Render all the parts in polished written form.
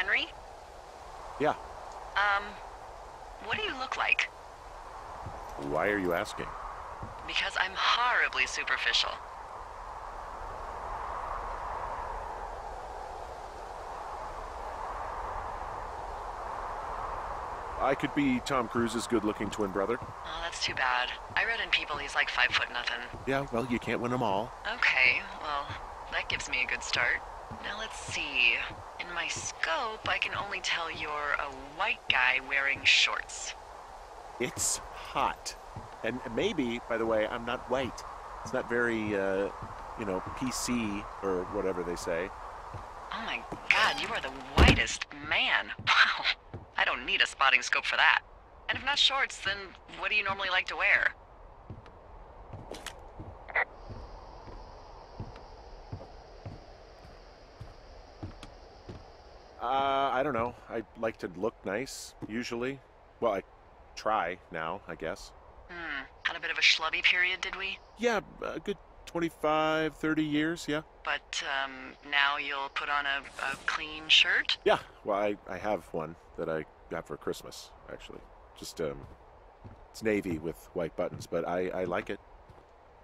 Henry? Yeah. Um, what do you look like? Why are you asking? Because I'm horribly superficial. I could be Tom Cruise's good-looking twin brother. Oh, that's too bad. I read in People he's like 5 foot nothing. Yeah, well, you can't win them all. Okay, well, that gives me a good start. Now let's see. In my scope, I can only tell you're a white guy wearing shorts. It's hot. And maybe, by the way, I'm not white. It's not very, PC or whatever they say. Oh my god, you are the whitest man. Wow. I don't need a spotting scope for that. And if not shorts, then what do you normally like to wear? I don't know. I like to look nice, usually. Well, I try now, I guess. Had a bit of a schlubby period, did we? Yeah, a good 25, 30 years, yeah. But, now you'll put on a clean shirt? Yeah, well, I have one that I got for Christmas, actually. Just, it's navy with white buttons, but I like it.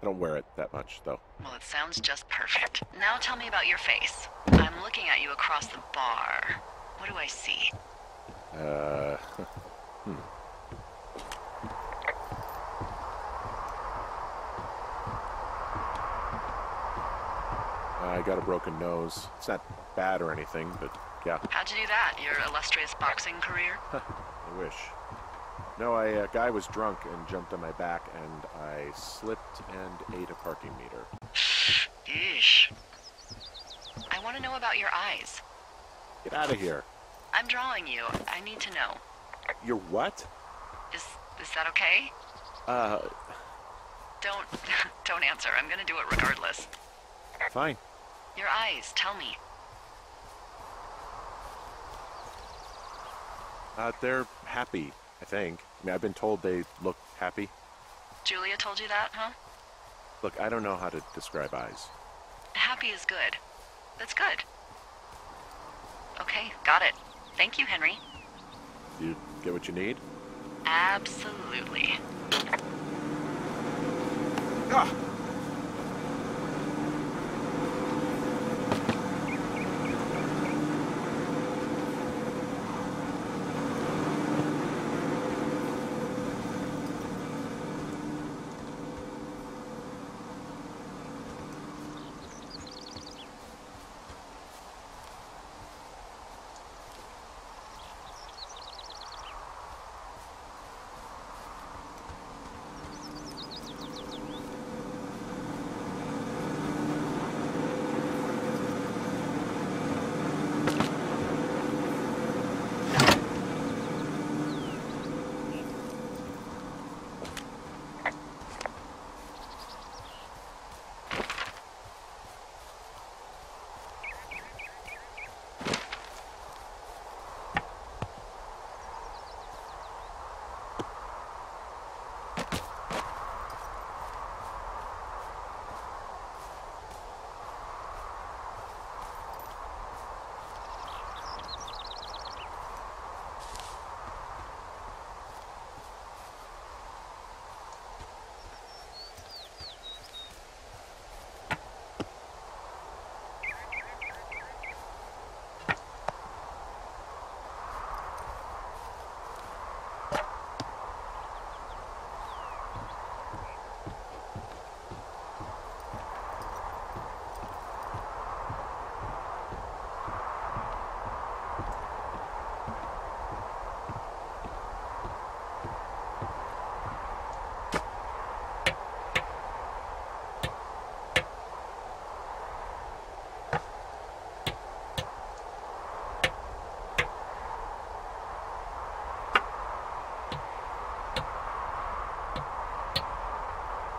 I don't wear it that much, though. Well, it sounds just perfect. Now tell me about your face. I'm looking at you across the bar. What do I see? I got a broken nose. It's not bad or anything, but yeah. How'd you do that? Your illustrious boxing career? I wish. No, a guy was drunk and jumped on my back, and I slipped and ate a parking meter. Eesh. I want to know about your eyes. Get out of here. I'm drawing you. I need to know. You're what? Is that okay? Don't don't answer. I'm gonna do it regardless. Fine. Your eyes, tell me. They're happy, I think. I mean, I've been told they look happy. Julia told you that, huh? Look, I don't know how to describe eyes. Happy is good. That's good. Okay, got it. Thank you, Henry. You get what you need? Absolutely. Ah!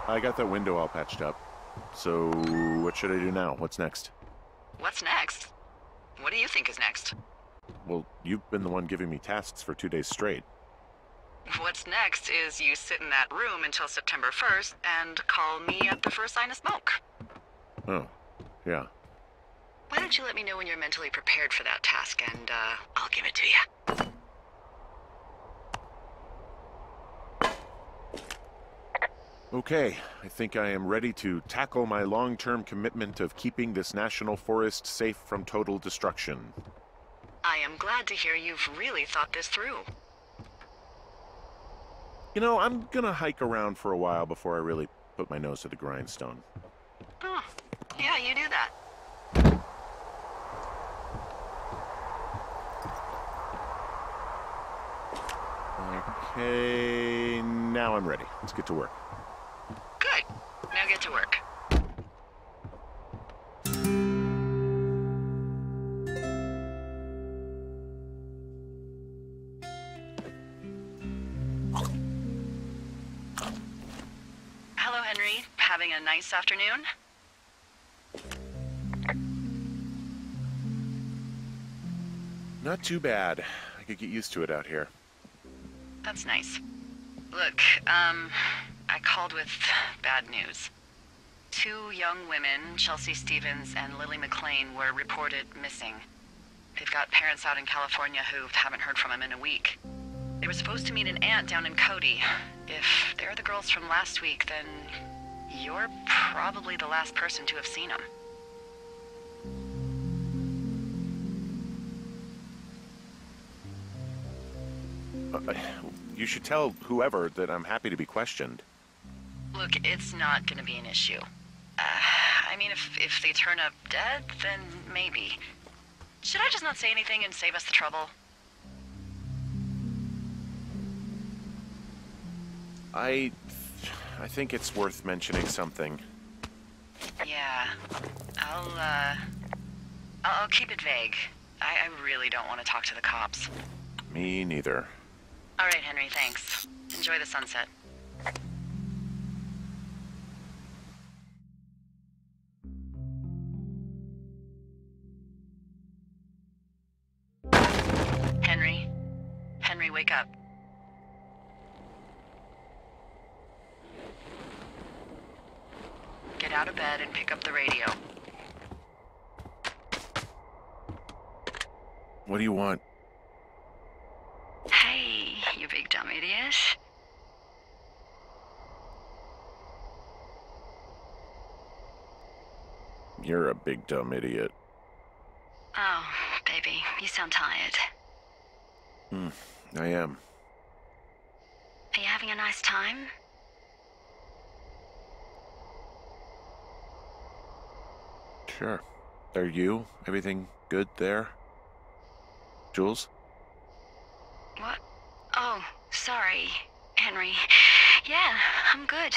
I got that window all patched up. So, what should I do now? What's next? What's next? What do you think is next? Well, you've been the one giving me tasks for 2 days straight. What's next is you sit in that room until September 1st and call me at the first sign of smoke. Oh, yeah. Why don't you let me know when you're mentally prepared for that task, and, I'll give it to you. Okay, I think I am ready to tackle my long-term commitment of keeping this national forest safe from total destruction. I am glad to hear you've really thought this through. You know, I'm gonna hike around for a while before I really put my nose to the grindstone. Oh, yeah, you do that. Okay, now I'm ready. Let's get to work. Good. Now get to work. Hello, Henry. Having a nice afternoon? Not too bad. I could get used to it out here. That's nice. Look, I called with bad news. 2 young women, Chelsea Stevens and Lily McLean, were reported missing. They've got parents out in California who haven't heard from them in a week. They were supposed to meet an aunt down in Cody. If they're the girls from last week, then you're probably the last person to have seen them. You should tell whoever that I'm happy to be questioned. Look, it's not gonna be an issue. I mean, if they turn up dead, then maybe. Should I just not say anything and save us the trouble? I think it's worth mentioning something. Yeah. I'll keep it vague. I really don't want to talk to the cops. Me neither. All right, Henry, thanks. Enjoy the sunset. Henry? Henry, wake up. Get out of bed and pick up the radio. What do you want? Hey, you big dumb idiot. You're a big dumb idiot. Oh, baby, you sound tired. I am. Are you having a nice time? Sure. Are you? Everything good there? Jules? What? Oh, sorry, Henry. Yeah, I'm good.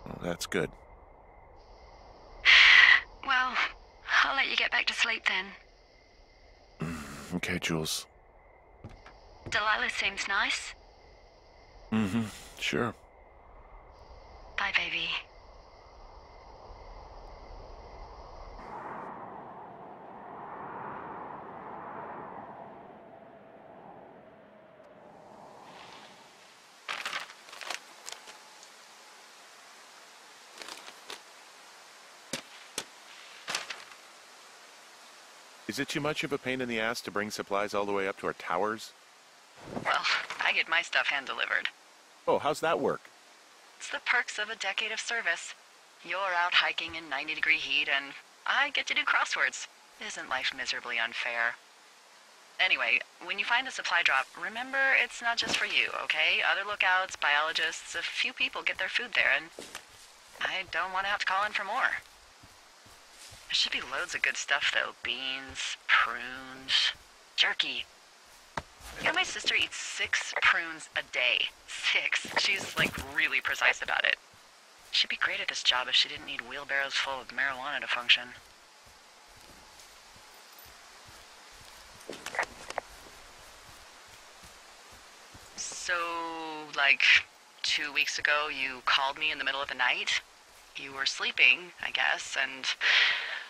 Oh, that's good. Well, I'll let you get back to sleep then. Okay, Jules. Delilah seems nice. Sure. Bye, baby. Is it too much of a pain in the ass to bring supplies all the way up to our towers? Well, I get my stuff hand-delivered. Oh, how's that work? It's the perks of a decade of service. You're out hiking in 90-degree heat, and I get to do crosswords. Isn't life miserably unfair? Anyway, when you find a supply drop, remember it's not just for you, okay? Other lookouts, biologists, a few people get their food there, and I don't want to have to call in for more. There should be loads of good stuff, though. Beans, prunes, jerky. You know, my sister eats 6 prunes a day. 6. She's, like, really precise about it. She'd be great at this job if she didn't need wheelbarrows full of marijuana to function. So, like, 2 weeks ago, you called me in the middle of the night? You were sleeping, I guess, and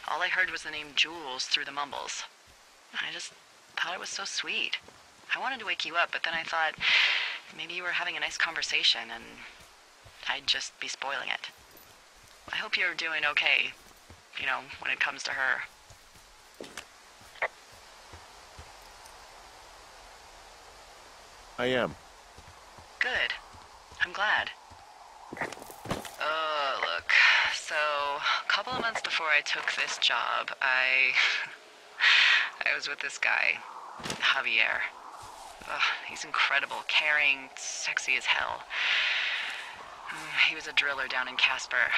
all I heard was the name Jules through the mumbles. I just thought it was so sweet. I wanted to wake you up, but then I thought maybe you were having a nice conversation and I'd just be spoiling it. I hope you're doing okay. when it comes to her. I am. Good. I'm glad. Look. So, a couple of months before I took this job, I was with this guy, Javier. He's incredible, caring, sexy as hell. He was a driller down in Casper.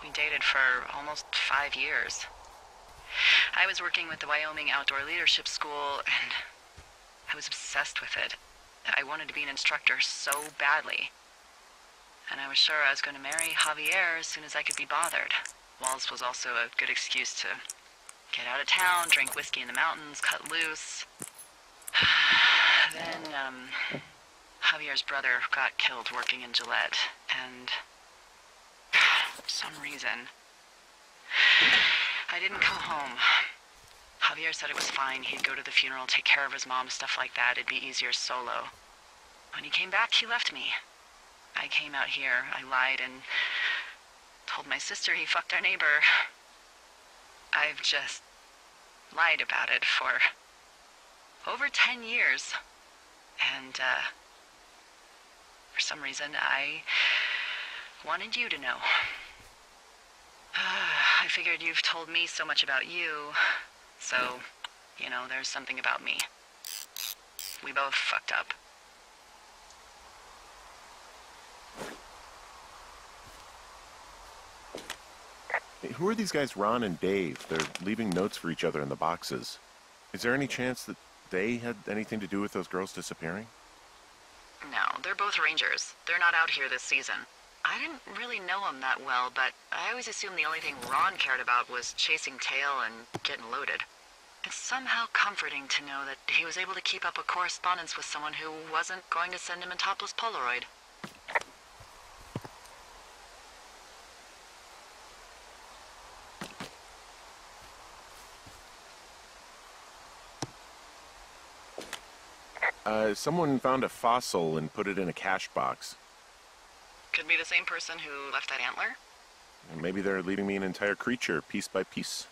We dated for almost 5 years. I was working with the Wyoming Outdoor Leadership School, and I was obsessed with it. I wanted to be an instructor so badly. And I was sure I was going to marry Javier as soon as I could be bothered. Walls was also a good excuse to get out of town, drink whiskey in the mountains, cut loose. Then, Javier's brother got killed working in Gillette, and for some reason, I didn't come home. Javier said it was fine. He'd go to the funeral, take care of his mom, stuff like that. It'd be easier solo. When he came back, he left me. I came out here. I lied and told my sister he fucked our neighbor. I've just lied about it for over 10 years. And, for some reason, I wanted you to know. I figured you've told me so much about you, so, there's something about me. We both fucked up. Hey, who are these guys, Ron and Dave? They're leaving notes for each other in the boxes. Is there any chance that they had anything to do with those girls disappearing? No, they're both rangers. They're not out here this season. I didn't really know them that well, but I always assumed the only thing Ron cared about was chasing tail and getting loaded. It's somehow comforting to know that he was able to keep up a correspondence with someone who wasn't going to send him a topless Polaroid. Someone found a fossil and put it in a cash box. Could be the same person who left that antler? Maybe they're leaving me an entire creature, piece by piece.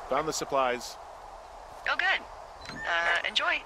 Found the supplies. Oh, good. Enjoy.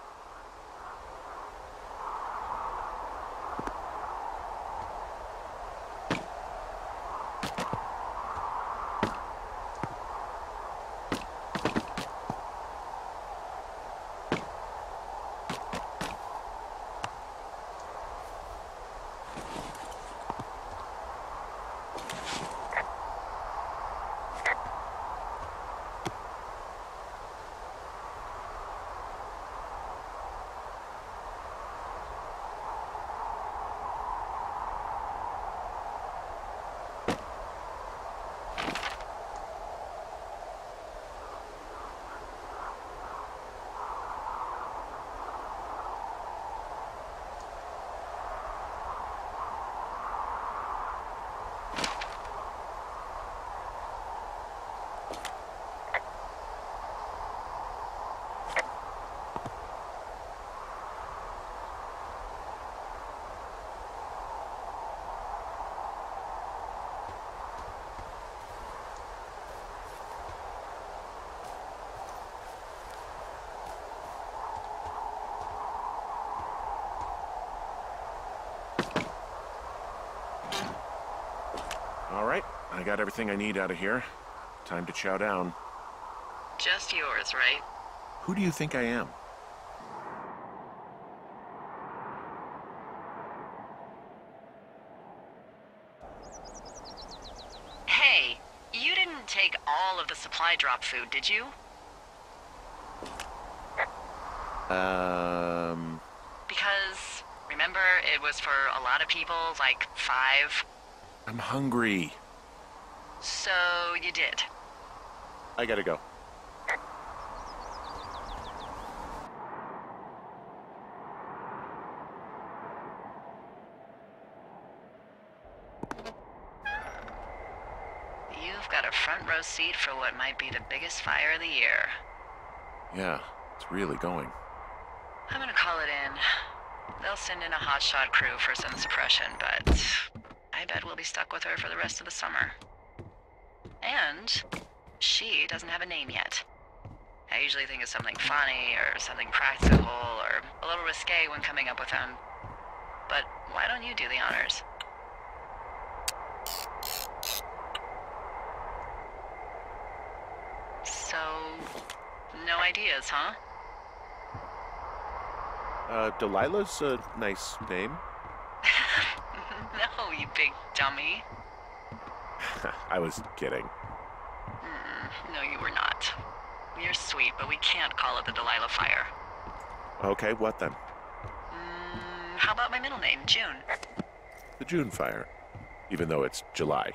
All right, I got everything I need out of here. Time to chow down. Just yours, right? Who do you think I am? Hey, you didn't take all of the supply drop food, did you? Because, remember, it was for a lot of people, like 5. I'm hungry. So you did. I gotta go. You've got a front row seat for what might be the biggest fire of the year. Yeah, it's really going. I'm gonna call it in. They'll send in a hotshot crew for some suppression, but I bet we'll be stuck with her for the rest of the summer. And she doesn't have a name yet. I usually think of something funny or something practical or a little risque when coming up with them. But why don't you do the honors? So, no ideas, huh? Delilah's a nice name. No, you big dummy. I was kidding. No, you were not. You're sweet, but we can't call it the Delilah Fire. Okay, what then? How about my middle name, June? The June Fire. Even though it's July.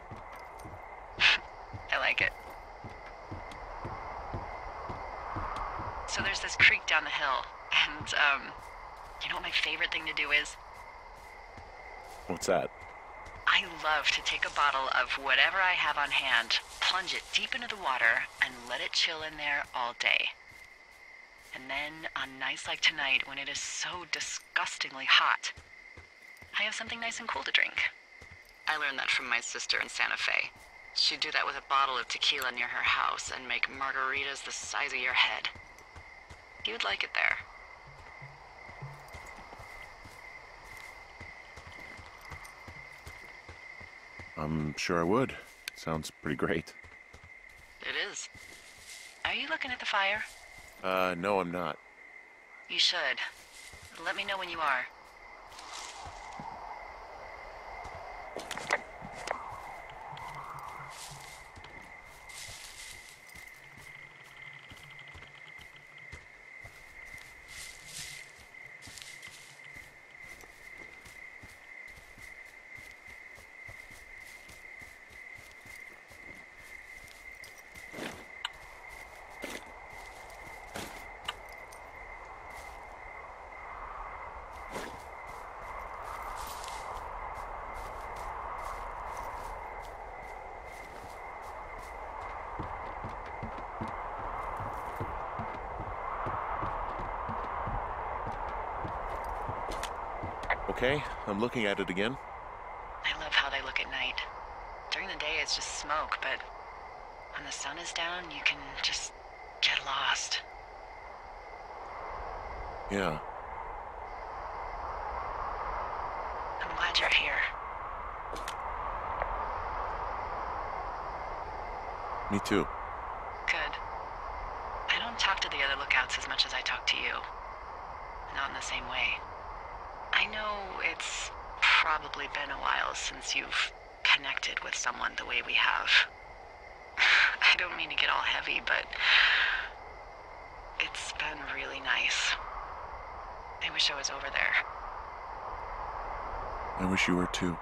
I like it. So there's this creek down the hill, and, you know what my favorite thing to do is? What's that? I love to take a bottle of whatever I have on hand, plunge it deep into the water, and let it chill in there all day. And then, on nights like tonight, when it is so disgustingly hot, I have something nice and cool to drink. I learned that from my sister in Santa Fe. She'd do that with a bottle of tequila near her house and make margaritas the size of your head. You'd like it there. I'm sure I would. Sounds pretty great. It is. Are you looking at the fire? No, I'm not. You should. Let me know when you are. Okay, I'm looking at it again. I love how they look at night. During the day, it's just smoke, but when the sun is down, you can just get lost. Yeah. I'm glad you're here. Me too. Good. I don't talk to the other lookouts as much as I talk to you. Not in the same way. I know it's probably been a while since you've connected with someone the way we have. I don't mean to get all heavy, but it's been really nice. I wish I was over there. I wish you were too.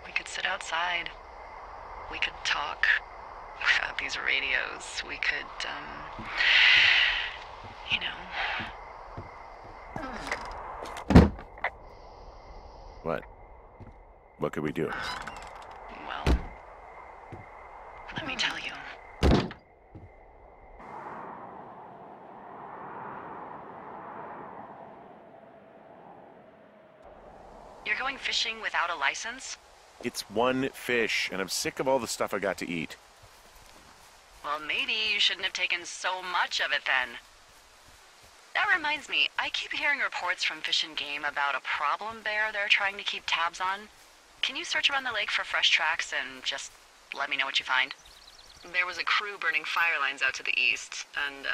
We could sit outside. We could talk without these radios. We could, you know... What? What could we do? Well, let me tell you. You're going fishing without a license? It's one fish, and I'm sick of all the stuff I got to eat. Well, maybe you shouldn't have taken so much of it then. That reminds me, I keep hearing reports from Fish and Game about a problem bear they're trying to keep tabs on. can you search around the lake for fresh tracks and just let me know what you find? There was a crew burning fire lines out to the east, and,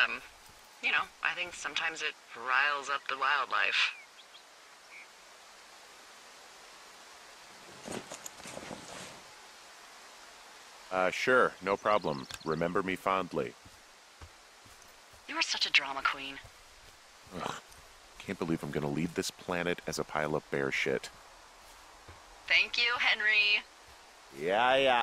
I think sometimes it riles up the wildlife. Sure, no problem. Remember me fondly. You are such a drama queen. Ugh, can't believe I'm gonna leave this planet as a pile of bear shit. Thank you, Henry. Yeah.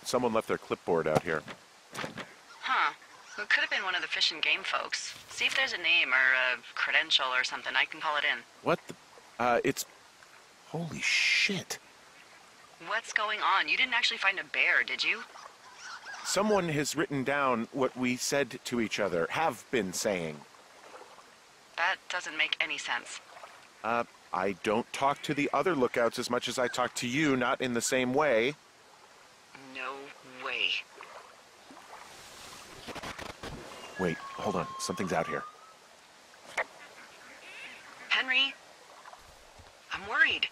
Someone left their clipboard out here. Huh. It could have been one of the Fish and Game folks. See if there's a name or a credential or something. I can call it in. What the? It's... Holy shit. What's going on? You didn't actually find a bear, did you? Someone has written down what we said to each other, have been saying. That doesn't make any sense. I don't talk to the other lookouts as much as I talk to you, not in the same way. No way. Wait, hold on. Something's out here. Henry? I'm worried.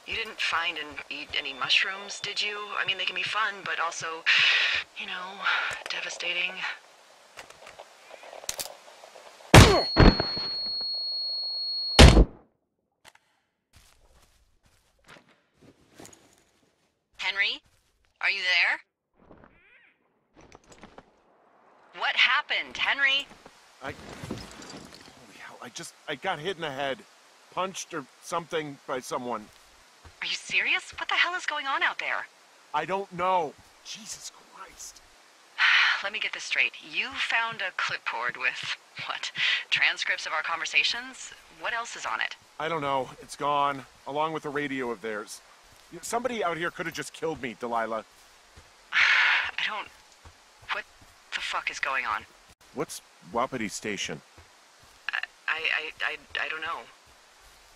You didn't find and eat any mushrooms, did you? I mean, they can be fun, but also, devastating. Henry? Are you there? What happened, Henry? Holy hell, I got hit in the head. Punched or something by someone. Are you serious? What the hell is going on out there? I don't know. Jesus Christ. Let me get this straight. You found a clipboard with, what, transcripts of our conversations? What else is on it? I don't know. It's gone, along with a radio of theirs. Somebody out here could have just killed me, Delilah. What the fuck is going on? What's Wapiti Station? I don't know.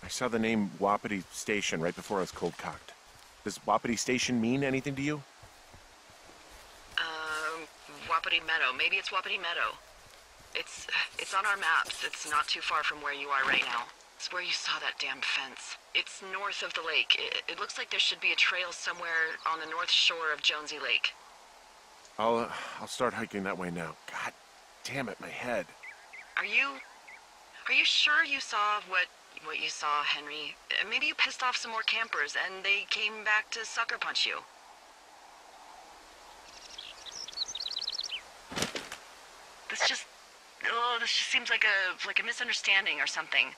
I saw the name Wapiti Station right before I was cold-cocked. Does Wapiti Station mean anything to you? Wapiti Meadow. Maybe it's Wapiti Meadow. It's on our maps. It's not too far from where you are right now. It's where you saw that damn fence. It's north of the lake. It looks like there should be a trail somewhere on the north shore of Jonesy Lake. I'll start hiking that way now. God damn it, my head. Are you sure you saw what you saw, Henry? Maybe you pissed off some more campers and they came back to sucker punch you. This just seems like a misunderstanding or something.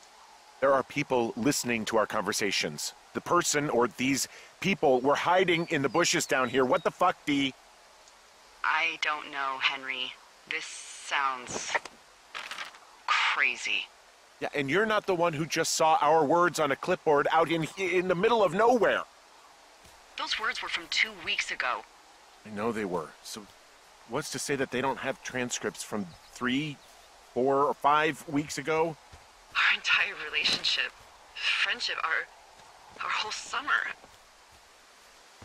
There are people listening to our conversations. The person or these people were hiding in the bushes down here. What the fuck, Dee? I don't know, Henry. This sounds crazy. Yeah, and you're not the one who just saw our words on a clipboard out in the middle of nowhere. Those words were from 2 weeks ago. I know they were. So what's to say that they don't have transcripts from 3, 4, or 5 weeks ago? Our entire relationship, friendship, our whole summer.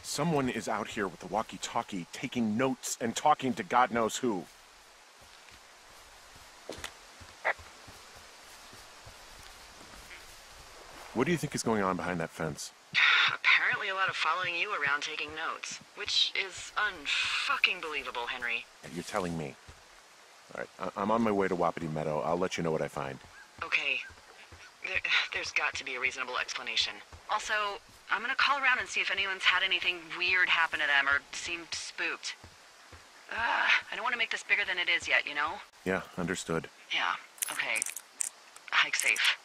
Someone is out here with the walkie-talkie taking notes and talking to God knows who. What do you think is going on behind that fence? Apparently a lot of following you around taking notes, which is unfucking believable, Henry. You're telling me. All right, I'm on my way to Wapiti Meadow. I'll let you know what I find. Okay. There's got to be a reasonable explanation. Also, I'm gonna call around and see if anyone's had anything weird happen to them or seemed spooked. I don't want to make this bigger than it is yet, you know? Yeah, understood. Yeah, okay. Hike safe.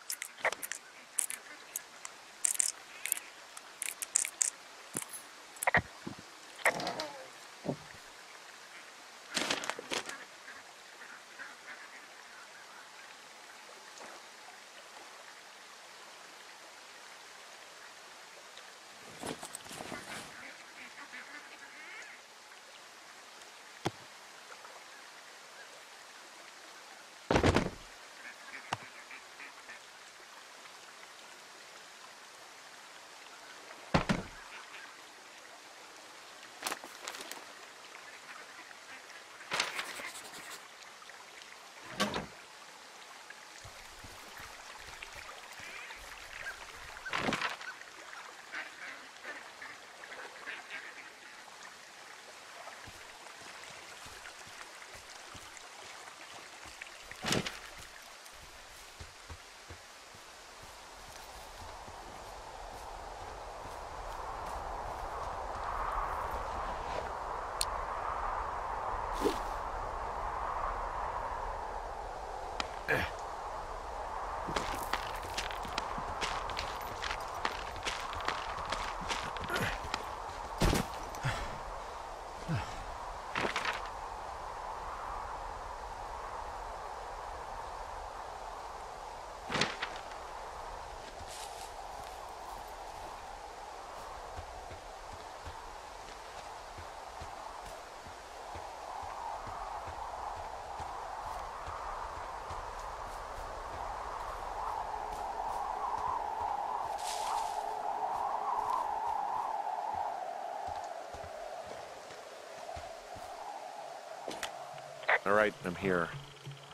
All right, I'm here.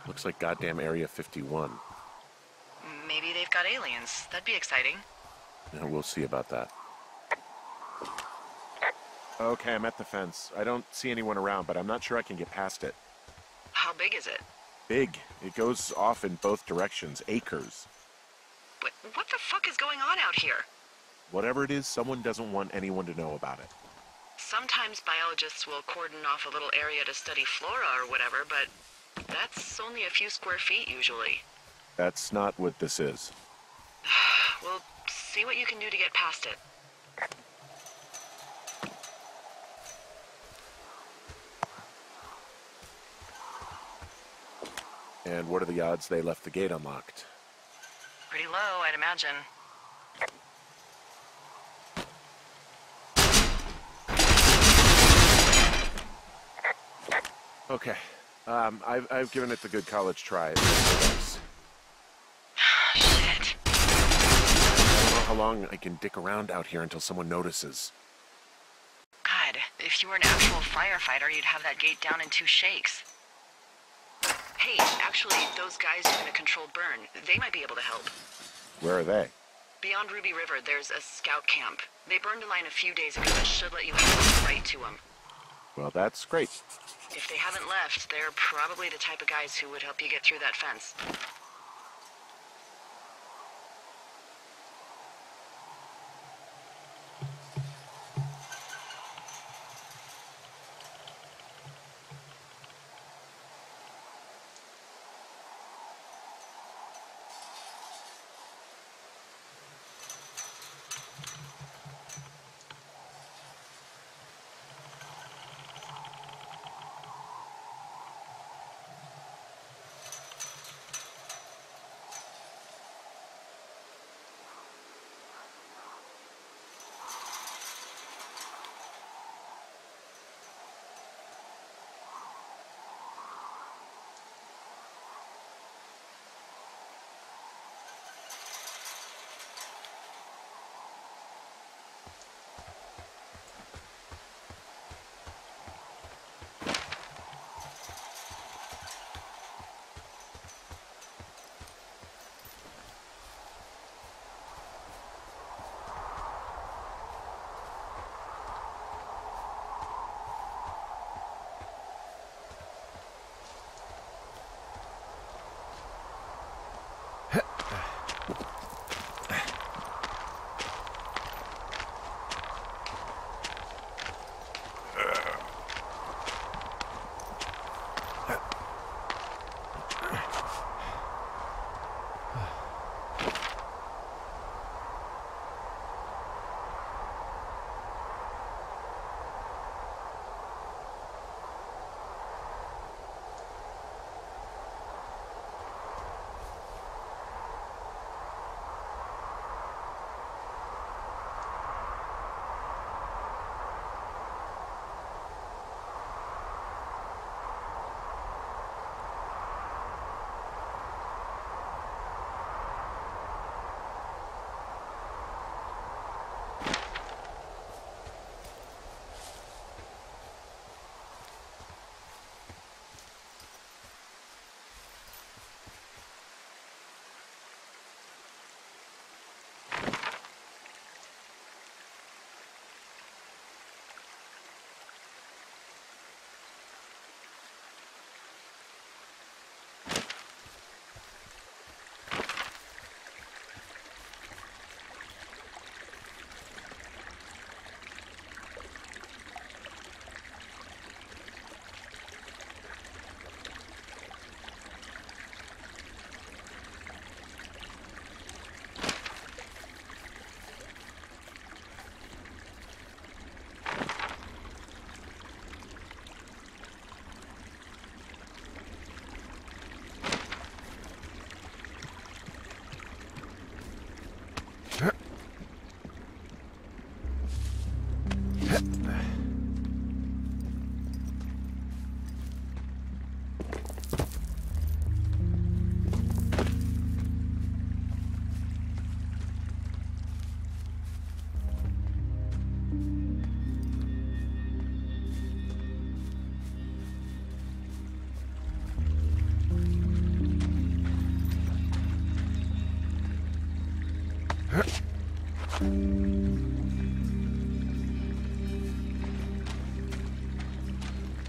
Looks like goddamn Area 51. Maybe they've got aliens. That'd be exciting. Yeah, we'll see about that. Okay, I'm at the fence. I don't see anyone around, but I'm not sure I can get past it. How big is it? Big. It goes off in both directions. Acres. What the fuck is going on out here? Whatever it is, someone doesn't want anyone to know about it. Sometimes biologists will cordon off a little area to study flora or whatever, but that's only a few square feet usually. That's not what this is. Well, see what you can do to get past it. And what are the odds they left the gate unlocked? Pretty low, I'd imagine. Okay. I've given it the good college try. Shit. I don't know how long I can dick around out here until someone notices. God, if you were an actual firefighter, you'd have that gate down in 2 shakes. Hey, actually, those guys doing a controlled burn, they might be able to help. Where are they? Beyond Ruby River, there's a scout camp. They burned a line a few days ago that should let you head right to them. Well, that's great. If they haven't left, they're probably the type of guys who would help you get through that fence.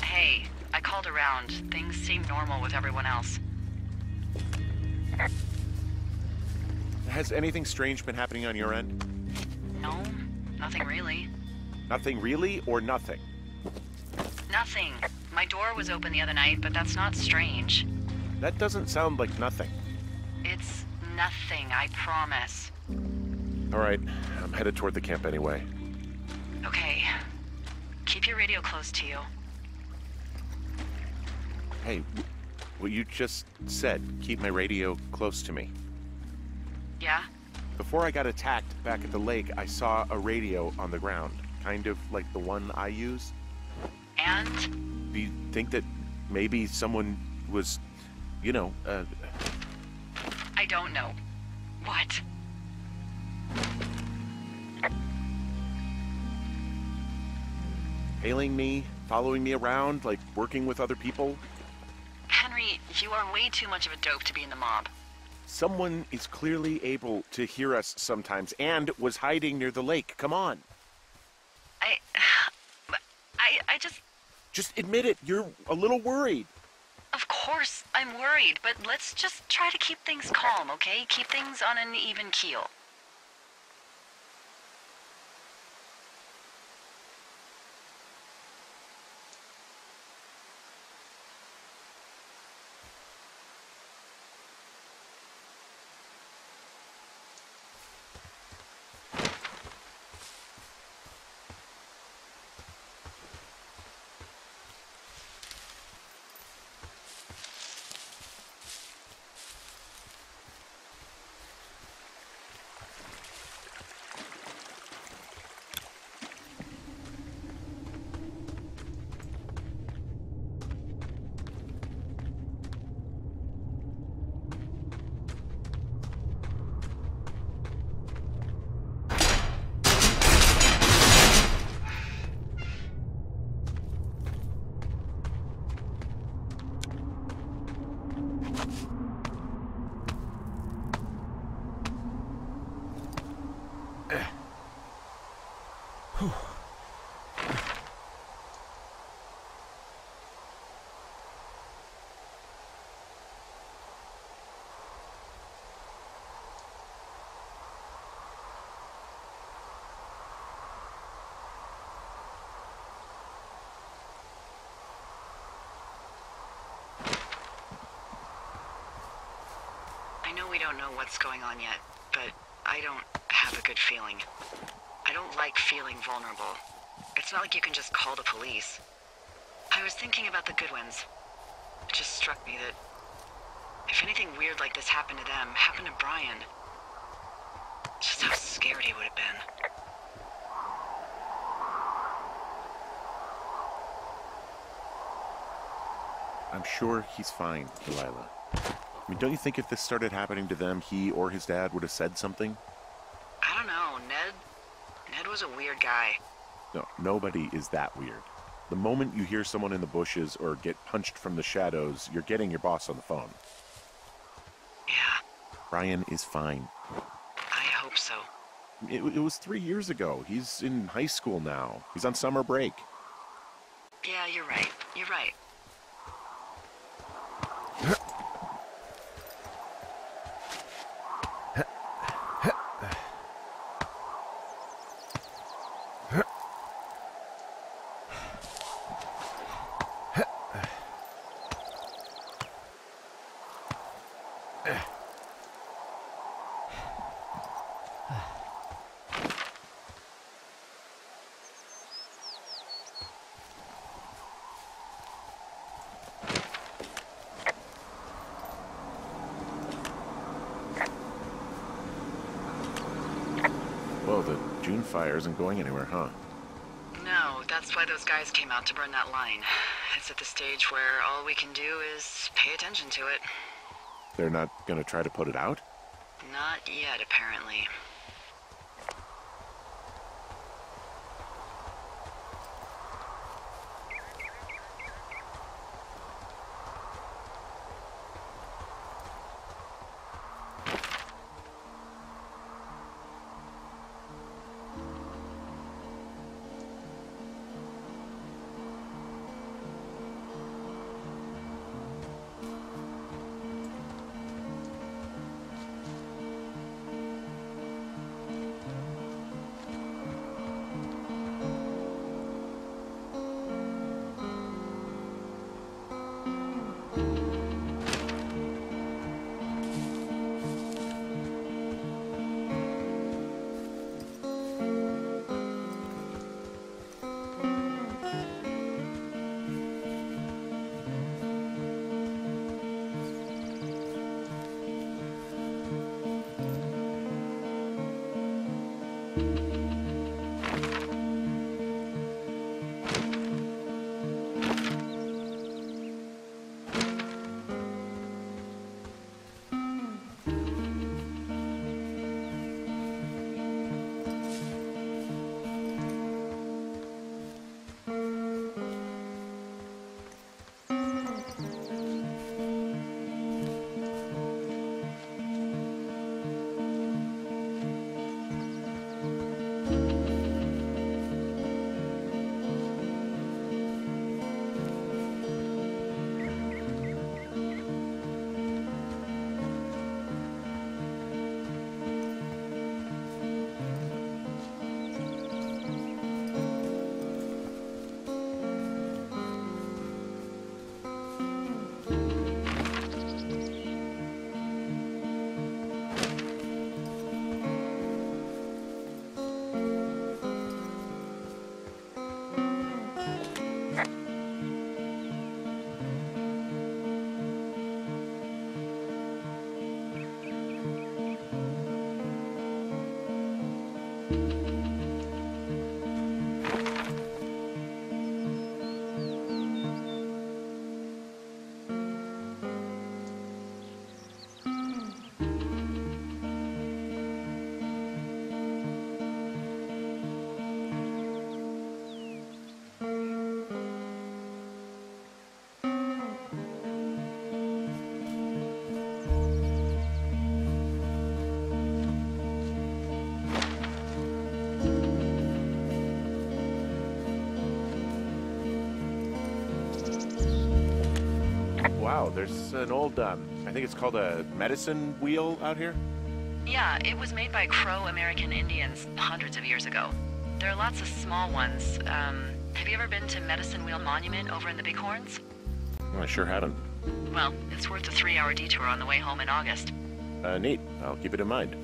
Hey, I called around. Things seem normal with everyone else. Has anything strange been happening on your end? No, nothing really. Nothing really, or nothing? Nothing. My door was open the other night, but that's not strange. That doesn't sound like nothing. It's nothing, I promise. All right, I'm headed toward the camp anyway. Okay. Keep your radio close to you. Hey, what you just said, keep my radio close to me. Yeah? Before I got attacked back at the lake, I saw a radio on the ground, kind of like the one I use. And? Do you think that maybe someone was, I don't know. What? Hailing me, following me around, like working with other people? Henry, you are way too much of a dope to be in the mob. Someone is clearly able to hear us sometimes and was hiding near the lake. Come on. I just... Just admit it. You're a little worried. Of course, I'm worried, but let's just try to keep things calm, okay? Keep things on an even keel. I know we don't know what's going on yet, but I don't have a good feeling. I don't like feeling vulnerable. It's not like you can just call the police. I was thinking about the Goodwins. It just struck me that if anything weird like this happened to them, happened to Brian, just how scared he would have been. I'm sure he's fine, Delilah. I mean, don't you think if this started happening to them, he or his dad would have said something? I don't know, Ned was a weird guy. No, nobody is that weird. The moment you hear someone in the bushes or get punched from the shadows, you're getting your boss on the phone. Yeah. Brian is fine. I hope so. It was 3 years ago. He's in high school now. He's on summer break. Yeah, you're right. You're right. Well, the June fire isn't going anywhere, huh? No, that's why those guys came out to burn that line. It's at the stage where all we can do is pay attention to it. They're not gonna try to put it out? Not yet, apparently. wow, there's an old, I think it's called a medicine wheel out here. Yeah, it was made by Crow American Indians hundreds of years ago. There are lots of small ones. Have you ever been to Medicine Wheel Monument over in the Bighorns? I sure haven't. Well, it's worth a 3-hour detour on the way home in August. Neat. I'll keep it in mind.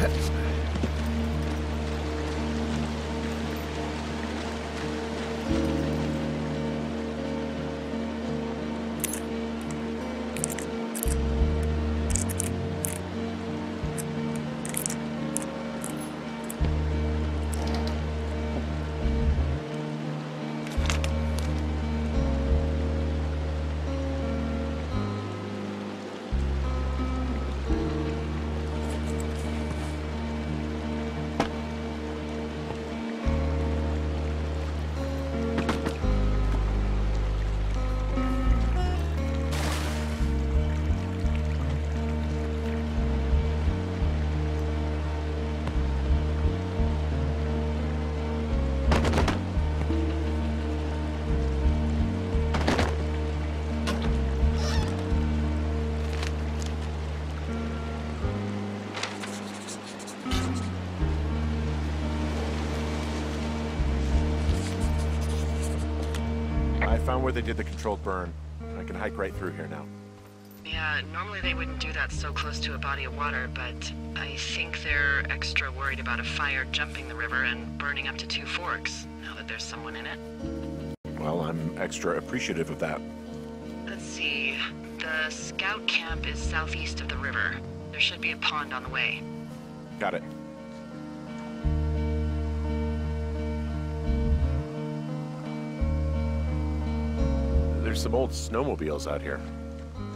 that. I found where they did the controlled burn. I can hike right through here now. Yeah, normally they wouldn't do that so close to a body of water, but I think they're extra worried about a fire jumping the river and burning up to 2 forks, now that there's someone in it. Well, I'm extra appreciative of that. Let's see. The scout camp is southeast of the river. There should be a pond on the way. Got it. There's some old snowmobiles out here.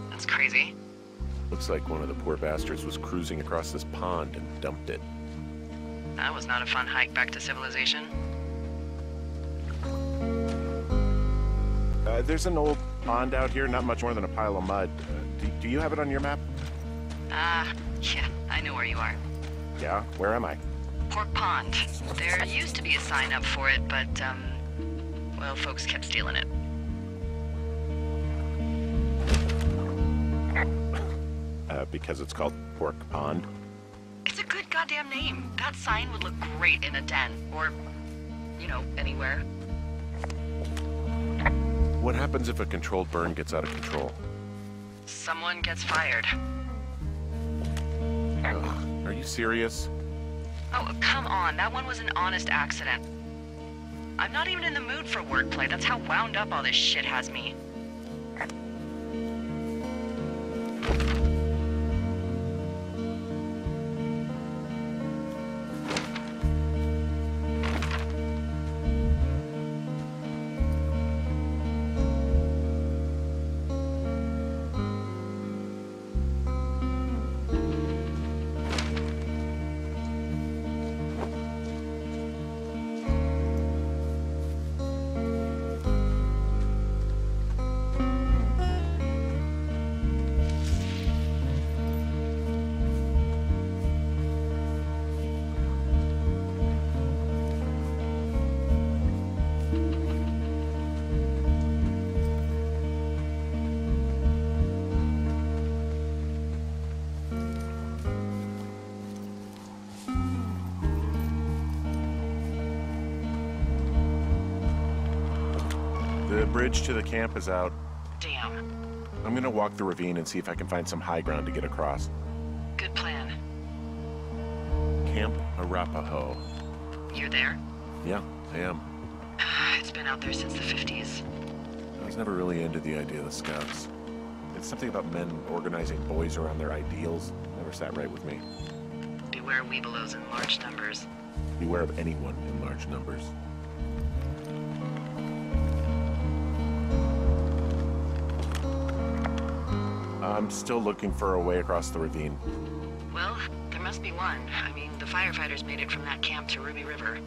That's crazy. Looks like one of the poor bastards was cruising across this pond and dumped it. That was not a fun hike back to civilization. There's an old pond out here, not much more than a pile of mud. Do you have it on your map? Yeah, I know where you are. Yeah? Where am I? Pork Pond. There used to be a sign up for it, but, well, folks kept stealing it. Because it's called Pork Pond? It's a good goddamn name. That sign would look great in a den, or, you know, anywhere. What happens if a controlled burn gets out of control? Someone gets fired. Ugh, are you serious? Oh, come on. That one was an honest accident. I'm not even in the mood for wordplay. That's how wound up all this shit has me. The bridge to the camp is out. Damn. I'm gonna walk the ravine and see if I can find some high ground to get across. Good plan. Camp Arapaho. You're there? Yeah, I am. It's been out there since the 50s. I was never really into the idea of the Scouts. It's something about men organizing boys around their ideals. Never sat right with me. Beware weebelows in large numbers. Beware of anyone in large numbers. I'm still looking for a way across the ravine. Well, there must be one. I mean, the firefighters made it from that camp to Ruby River.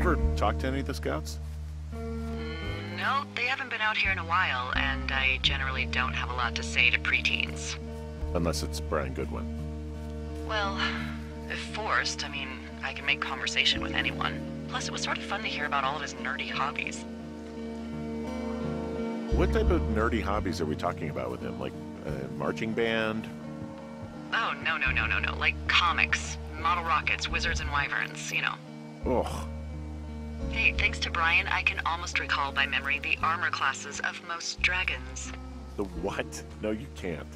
ever talk to any of the scouts? No, they haven't been out here in a while, and I generally don't have a lot to say to preteens. Unless it's Brian Goodwin. Well, if forced, I mean, I can make conversation with anyone. Plus, it was sort of fun to hear about all of his nerdy hobbies. What type of nerdy hobbies are we talking about with him? Like a marching band? Oh, no. Like comics, model rockets, wizards and wyverns, you know. Ugh. Hey, thanks to Brian, I can almost recall by memory the armor classes of most dragons. The what? No, you can't.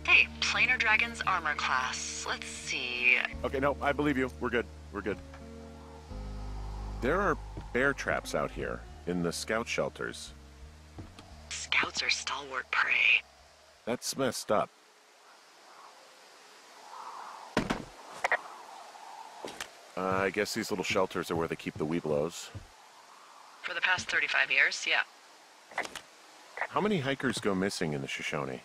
Hey, planar dragon's armor class. Let's see. Okay, no, I believe you. We're good. There are bear traps out here in the scout shelters. Scouts are stalwart prey. That's messed up. I guess these little shelters are where they keep the Weeblos. For the past 35 years, yeah. How many hikers go missing in the Shoshone?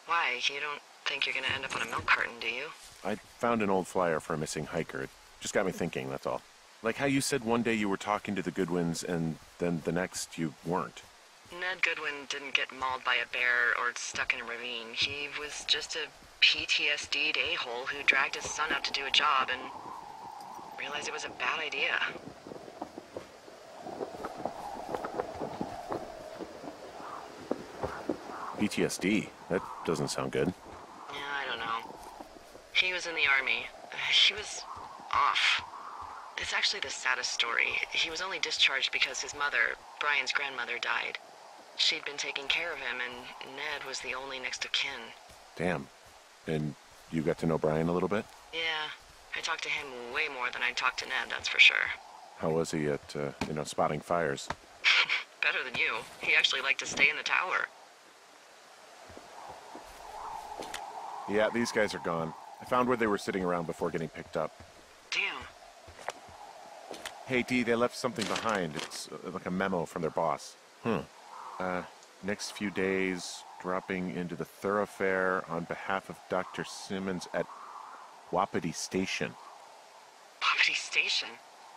Why? You don't think you're gonna end up on a milk carton, do you? I found an old flyer for a missing hiker. It just got me thinking, that's all. Like how you said one day you were talking to the Goodwins and then the next you weren't. Ned Goodwin didn't get mauled by a bear or stuck in a ravine. He was just a PTSD'd a-hole who dragged his son out to do a job and realized it was a bad idea. PTSD? That doesn't sound good. Yeah, I don't know. He was in the army. He was off. It's actually the saddest story. He was only discharged because his mother, Brian's grandmother, died. She'd been taking care of him, and Ned was the only next of kin. Damn. And you got to know Brian a little bit? Yeah. I talked to him way more than I talked to Ned, that's for sure. How was he at, spotting fires? Better than you. He actually liked to stay in the tower. Yeah, these guys are gone. I found where they were sitting around before getting picked up. Damn. Hey, Dee, they left something behind. It's like a memo from their boss. Next few days, dropping into the thoroughfare on behalf of Dr. Simmons at Wapiti Station. Wapiti Station?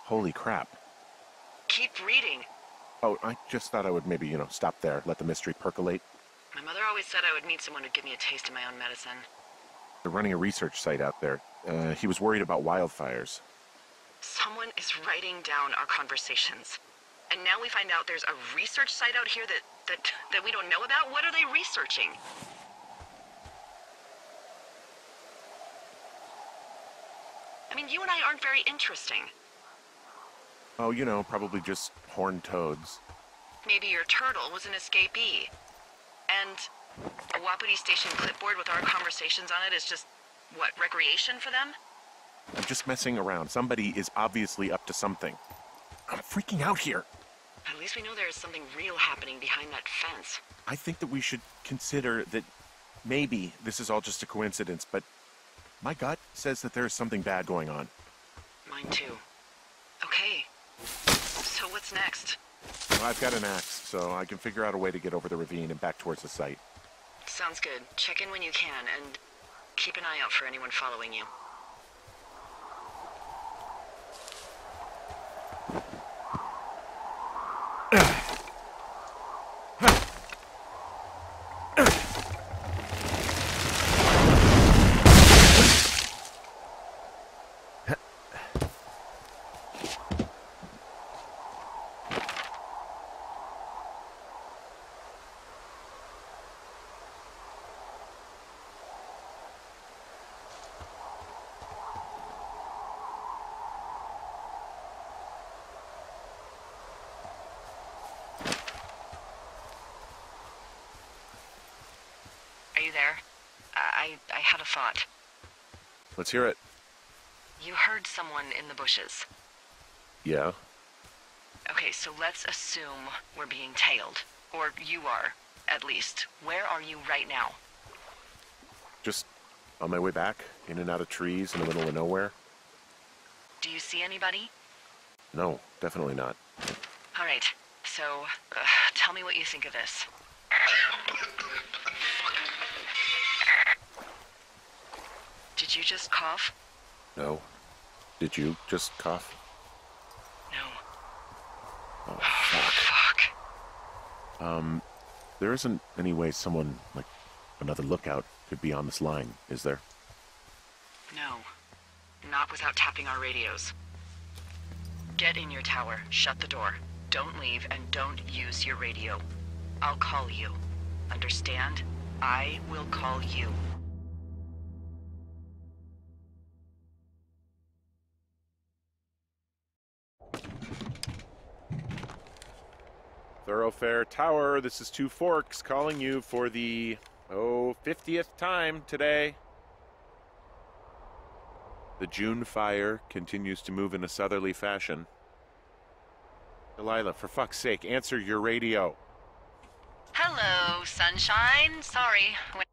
Holy crap. Keep reading. Oh, I just thought I would maybe, stop there, let the mystery percolate. My mother always said I would meet someone who'd give me a taste of my own medicine. They're running a research site out there. He was worried about wildfires. Someone is writing down our conversations. And now we find out there's a research site out here that we don't know about? What are they researching? I mean, you and I aren't very interesting. Oh, probably just horned toads. Maybe your turtle was an escapee. And a Wapiti Station clipboard with our conversations on it is just, what, recreation for them? I'm just messing around. Somebody is obviously up to something. I'm freaking out here. At least we know there is something real happening behind that fence. I think that we should consider that maybe this is all just a coincidence, but my gut says that there is something bad going on. Mine too. Okay. So what's next? Well, I've got an axe, so I can figure out a way to get over the ravine and back towards the site. Sounds good. Check in when you can, and keep an eye out for anyone following you. Are you there? I had a thought. Let's hear it. You heard someone in the bushes. Yeah? Okay, so let's assume we're being tailed. Or you are, at least. Where are you right now? Just on my way back, in and out of trees in the middle of nowhere. Do you see anybody? No, definitely not. All right, so tell me what you think of this. Did you just cough? No. Did you just cough? No. There isn't any way someone, like another lookout, could be on this line, is there? No. Not without tapping our radios. Get in your tower, shut the door. Don't leave, and don't use your radio. I'll call you. Understand? I will call you. Thoroughfare Tower, this is Two Forks calling you for the, 50th time today. The June fire continues to move in a southerly fashion. Delilah, for fuck's sake, answer your radio. Hello, sunshine. Sorry, when